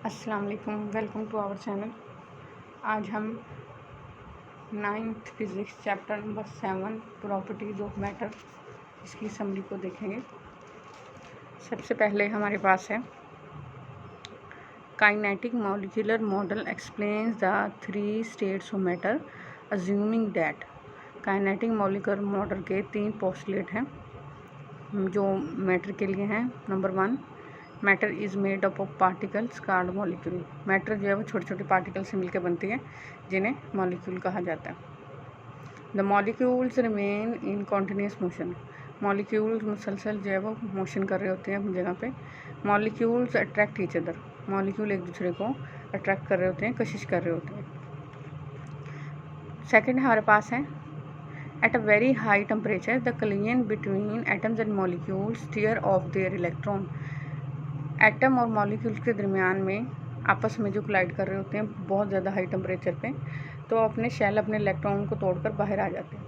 अस्सलाम वालेकुम, welcome to our channel. आज हम 9th physics chapter number 7 properties of matter इसकी समरी को देखेंगे। सबसे पहले हमारे पास है kinetic molecular model explains the 3 states of matter assuming that. Kinetic molecular model के 3 पोस्टुलेट हैं जो मैटर के लिए हैं। Number 1, matter is made up of particles called molecule. Matter जो है वो छोटे छोटे पार्टिकल से मिलकर बनती है जिन्हें मॉलिक्यूल कहा जाता है। The molecules remain in continuous motion. Molecules मुसलसल जो है वो मोशन कर रहे होते हैं अपनी जगह पे। Molecules attract each other. Molecule एक दूसरे को अट्रैक्ट कर रहे होते हैं, कशिश कर रहे होते हैं। सेकेंड हमारे पास है At a very high temperature, the collision between atoms and molecules tear off their electron. Atom और मॉलिक्यूल के दरमियान में आपस में जो कोलाइड कर रहे होते हैं बहुत ज़्यादा हाई टेम्परेचर पे, तो अपने शेल अपने इलेक्ट्रॉन को तोड़कर बाहर आ जाते हैं।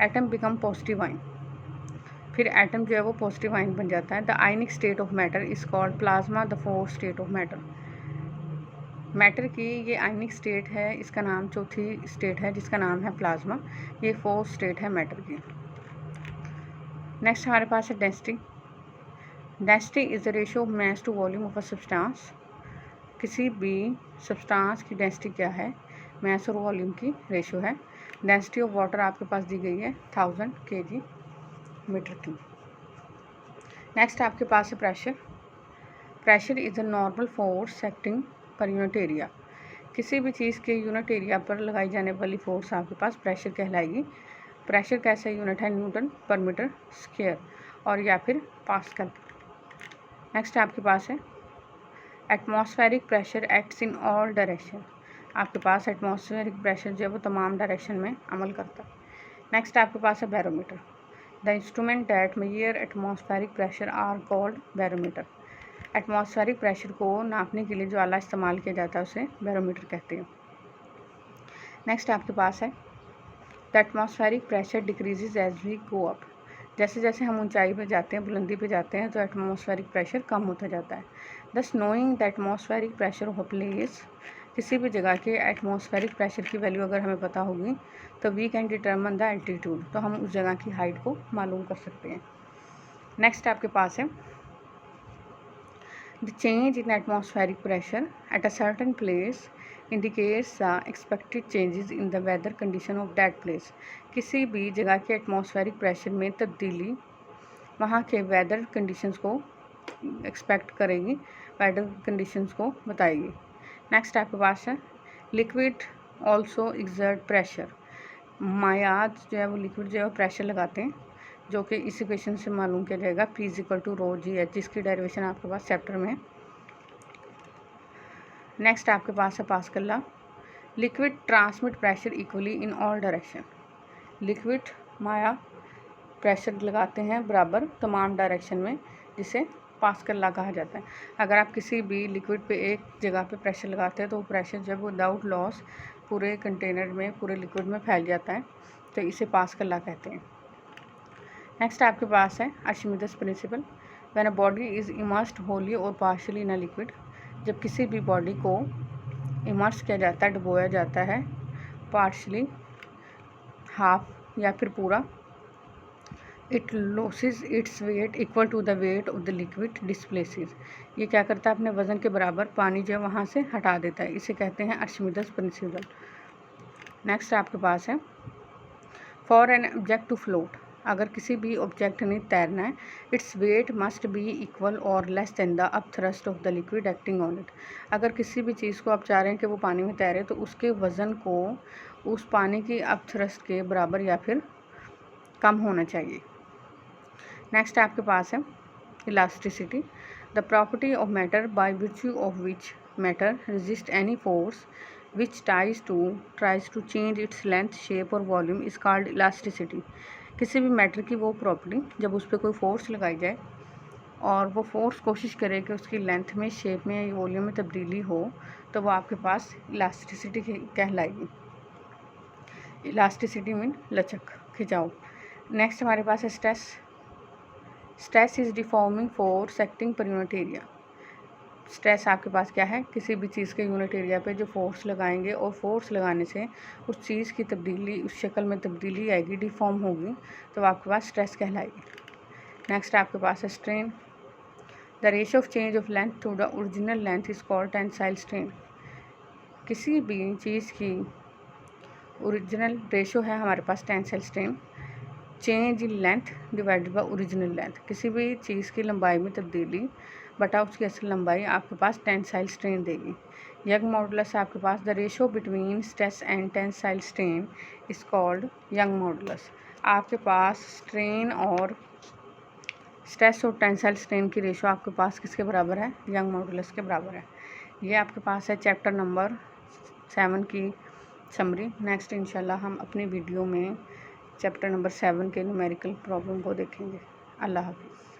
Atom become positive ion. फिर एटम जो है वो पॉजिटिव आयन बन जाता है। The ionic state of matter is called plasma, the fourth state of matter. Matter की ये आयनिक स्टेट है, इसका नाम चौथी स्टेट है जिसका नाम है प्लाज्मा। ये फोर्थ स्टेट है मैटर की। नेक्स्ट हमारे पास है density. Density is the ratio of mass to volume of a substance. किसी भी सब्सटेंस की डेंसिटी क्या है? मास और वॉल्यूम की रेशियो है। डेंसिटी ऑफ वाटर आपके पास दी गई है 1000 kg मीटर की। नेक्स्ट आपके पास है pressure. Pressure is a normal force acting per unit area. किसी भी चीज़ के यूनिट एरिया पर लगाई जाने वाली फोर्स आपके पास प्रेशर कहलाएगी। प्रेशर कैसा यूनिट है? न्यूटन पर मीटर स्क्वायर और या फिर पास्कल। नेक्स्ट आपके पास है atmospheric pressure acts in all direction. आपके पास एटमॉस्फेरिक प्रेशर जो है वो तमाम डायरेक्शन में अमल करता है। नेक्स्ट आपके पास है barometer. The instrument that measure atmospheric pressure are called barometer. Atmospheric pressure को नापने के लिए जो आला इस्तेमाल किया जाता है उसे बैरोमीटर कहते हैं। नेक्स्ट आपके पास है the atmospheric pressure decreases as we go up. जैसे जैसे हम ऊंचाई पे जाते हैं, बुलंदी पे जाते हैं, तो एटमॉस्फेरिक प्रेशर कम होता जाता है। दस knowing the atmospheric pressure of place. किसी भी जगह के एटमॉस्फेरिक प्रेशर की वैल्यू अगर हमें पता होगी तो we can determine the altitude, तो हम उस जगह की हाइट को मालूम कर सकते हैं। नेक्स्ट आपके पास है the change in atmospheric pressure at a certain place indicates the expected changes in the weather condition of that place. किसी भी जगह के एटमॉस्फेरिक प्रेशर में तब्दीली वहाँ के वेदर कंडीशंस को एक्सपेक्ट करेगी, वेदर कंडीशंस को बताएगी। नेक्स्ट आपके पास है लिक्विड ऑल्सो एक्सर्ट प्रेशर। मायाद जो है वो लिक्विड जो है वो प्रेशर लगाते हैं, जो कि इस इक्वेशन से मालूम किया जाएगा P = ρg(h), जिसकी डेरिवेशन आपके पास चैप्टर में है। नेक्स्ट आपके पास है pascal law. Liquid transmit pressure equally in all direction. Liquid Maya pressure लगाते हैं बराबर तमाम डायरेक्शन में, जिसे पास्कल लॉ कहा जाता है। अगर आप किसी भी लिक्विड पे एक जगह पे प्रेशर लगाते हैं तो वो प्रेशर जब विदाउट लॉस पूरे कंटेनर में, पूरे लिक्विड में फैल जाता है, तो इसे पास्कल लॉ कहते हैं। नेक्स्ट आपके पास है Archimedes principle. When a body is immersed wholly और पार्शियली इन अ लिक्विड। जब किसी भी बॉडी को इमर्स किया जाता है, डुबोया जाता है, पार्शियली, हाफ या फिर पूरा, it loses its weight equal to the weight of the liquid displaces. ये क्या करता है? अपने वजन के बराबर पानी जो है वहाँ से हटा देता है। इसे कहते हैं आर्चिमिडीज प्रिंसिपल। नेक्स्ट आपके पास है for an object to float. अगर किसी भी ऑब्जेक्ट ने तैरना है, its weight must be equal और less than the upthrust of the liquid acting on it. अगर किसी भी चीज़ को आप चाह रहे हैं कि वो पानी में तैरे, तो उसके वज़न को उस पानी की अप थ्रस्ट के बराबर या फिर कम होना चाहिए। नेक्स्ट आपके पास है elasticity. The property of matter by virtue of which matter resist any force which tries to change its length, shape और वॉल्यूम is called elasticity। किसी भी मैटर की वो प्रॉपर्टी जब उस पर कोई फोर्स लगाई जाए और वो फोर्स कोशिश करे कि उसकी लेंथ में, शेप में या वॉल्यूम में तब्दीली हो, तो वो आपके पास इलास्टिसिटी कहलाएगी। इलास्टिसिटी मीन लचक, खिंचाव। नेक्स्ट हमारे पास है stress. Stress is deforming force acting per unit area. Stress आपके पास क्या है, किसी भी चीज़ के यूनिट एरिया पे जो फोर्स लगाएंगे और फोर्स लगाने से उस चीज़ की तब्दीली, उस शक्ल में तब्दीली आएगी, डिफॉर्म होगी, तो आपके पास स्ट्रेस कहलाएगी। नेक्स्ट आपके पास है strain. The ratio of change of length to the original length is called tensile strain. किसी भी चीज़ की ओरिजिनल रेशियो है हमारे पास tensile strain, change in length divided by original length. किसी भी चीज़ की लंबाई में तब्दीली बटा उसकी असल लंबाई आपके पास टेंसाइल स्ट्रेन देगी। यंग मॉडुलस आपके पास the ratio between stress and tensile strain is called Young modulus. आपके पास स्ट्रेन और स्ट्रेस और टेंसाइल स्ट्रेन की रेशियो आपके पास किसके बराबर है, यंग मॉडुलस के बराबर है। ये आपके पास है चैप्टर नंबर 7 की समरी। नेक्स्ट इंशाल्लाह हम अपनी वीडियो में चैप्टर नंबर 7 के न्यूमेरिकल प्रॉब्लम को देखेंगे। अल्लाह हाफ़िज़।